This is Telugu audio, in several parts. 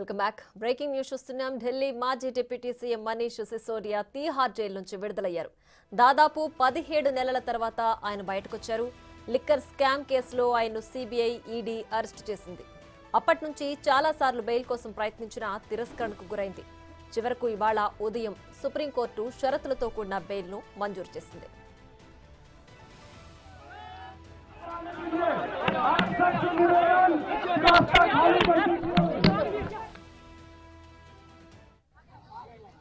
Welcome back. బ్రేకింగ్ న్యూస్ చూస్తున్నాం. ఢిల్లీ మాజీ deputy CM Manish Sisodia Tihar jail నుంచి విడుదలయ్యారు. దాదాపు 17 నెలల తర్వాత ఆయన బయటకొచ్చారు. లిక్కర్ స్కామ్ కేసులో ఆయన్ను సిబిఐ, ఈడీ అరెస్ట్ చేసింది. అప్పటి నుంచి చాలాసార్లు బెయిల్ కోసం ప్రయత్నించినా తిరస్కరణకు గురైంది. చివరకు ఇవాళ ఉదయం సుప్రీంకోర్టు షరతులతో కూడిన బెయిల్ను మంజూరు చేసింది.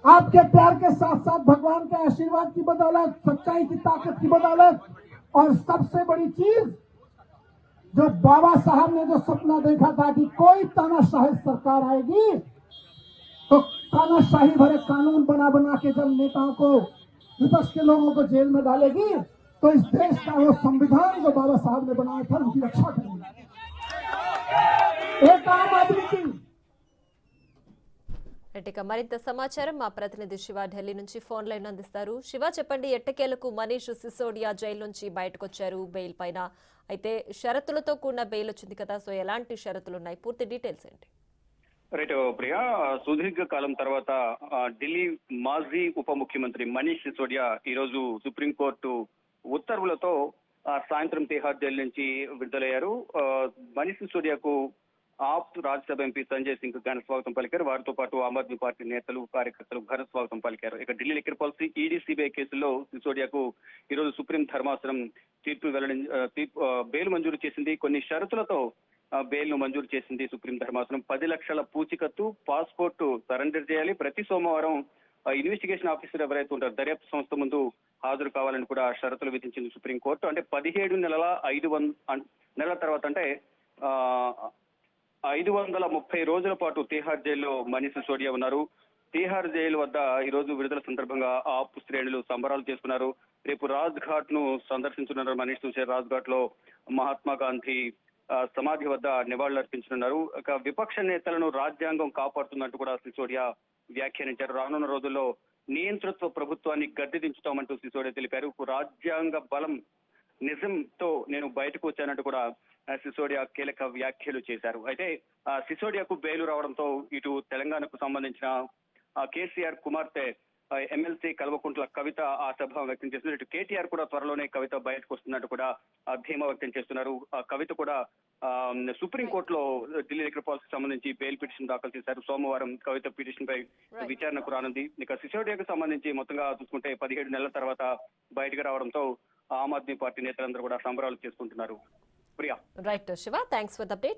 आपके प्यार के साथ साथ भगवान के आशीर्वाद की बदौलत, सच्चाई की ताकत की बदौलत, और सबसे बड़ी चीज जो बाबा साहब ने जो सपना देखा था कि कोई तानाशाही सरकार आएगी तो तानाशाही भरे कानून बना बना के जब नेताओं को, विपक्ष के लोगों को जेल में डालेगी तो इस देश का वो संविधान जो बाबा साहब ने बनाया था उनकी रक्षा करेगी. एक आम आदमी की ఇక మరింత సమాచారం మా ప్రతినిధి శివ ఢిల్లీ నుంచి ఫోన్ లైన్ అందిస్తారు. శివ, చెప్పండి, ఎట్టకేలకు మనీష్ సిసోడియా జైలు నుంచి బయటకొచ్చారు బెయిల్ పైన. అయితే షరతులతో కూడిన బెయిల్ వచ్చింది కదా, సో ఎలాంటి షరతులు ఉన్నాయి, పూర్తి డీటెయిల్స్ ఏంటి? రైట్ ప్రియా, సుదీర్ఘ కాలం తర్వాత ఢిల్లీ మాజీ ఉప ముఖ్యమంత్రి మనీష్ సిసోడియా ఈ రోజు సుప్రీంకోర్టు ఉత్తర్వులతో సాయంత్రం తిహార్ జైలు నుంచి విడుదలయ్యారు. మనీష్ సిసోడియాకు ఆప్ రాజ్యసభ ఎంపీ సంజయ్ సింగ్ ఘన స్వాగతం పలికారు. వారితో పాటు ఆమ్ ఆద్మీ పార్టీ నేతలు, కార్యకర్తలు ఘన స్వాగతం పలికారు. ఇక Delhi liquor policy, ED, CBI కేసుల్లో సిసోడియాకు ఈరోజు సుప్రీం ధర్మాసనం బెయిల్ మంజూరు చేసింది. కొన్ని షరతులతో బెయిల్ ను మంజూరు చేసింది సుప్రీం ధర్మాసనం. 10 లక్షల పూచికత్తు, పాస్పోర్టు సరెండర్ చేయాలి. ప్రతి సోమవారం ఇన్వెస్టిగేషన్ ఆఫీసర్ ఎవరైతే ఉంటారో దర్యాప్తు సంస్థ ముందు హాజరు కావాలని కూడా షరతులు విధించింది సుప్రీంకోర్టు. అంటే 17 నెలల 500 నెలల తర్వాత, అంటే 530 రోజుల పాటు తిహార్ జైల్లో మనీష్ సిసోడియా ఉన్నారు. తిహార్ జైలు వద్ద ఈ రోజు విడుదల సందర్భంగా ఆప్ శ్రేణులు సంబరాలు చేసుకున్నారు. రేపు రాజ్ ఘాట్ ను సందర్శించనున్నారు మనీష్ సిసోడియా. రాజ్ ఘాట్ లో మహాత్మా గాంధీ సమాధి వద్ద నివాళులు అర్పించనున్నారు. ఇక విపక్ష నేతలను రాజ్యాంగం కాపాడుతున్నట్టు కూడా సిసోడియా వ్యాఖ్యానించారు. రానున్న రోజుల్లో నియంతృత్వ ప్రభుత్వాన్ని గద్దె దించుతామంటూ సిసోడియా తెలిపారు. రాజ్యాంగ బలం నిజంతో నేను బయటకు వచ్చానంటూ కూడా సిసోడియా కీలక వ్యాఖ్యలు చేశారు. అయితే సిసోడియాకు బెయిల్ రావడంతో ఇటు తెలంగాణకు సంబంధించిన కేసీఆర్ కుమార్తె ఎమ్మెల్సీ కల్వకుంట్ల కవిత ఆశాభావం వ్యక్తం చేస్తున్నారు. ఇటు కేటీఆర్ కూడా త్వరలోనే కవిత బయటకు వస్తున్నట్టు కూడా ధీమా వ్యక్తం చేస్తున్నారు. కవిత కూడా సుప్రీంకోర్టులో ఢిల్లీ లిక్కర్ పాలసీకి సంబంధించి బెయిల్ పిటిషన్ దాఖలు చేశారు. సోమవారం కవిత పిటిషన్ పై విచారణకు రానుంది. ఇక సిసోడియాకు సంబంధించి మొత్తంగా చూసుకుంటే 17 నెలల తర్వాత బయటకు రావడంతో ఆమ్ ఆద్మీ పార్టీ నేతలందరూ కూడా సంబరాలు చేసుకుంటున్నారు. Priya. Right Shiva, thanks for the update.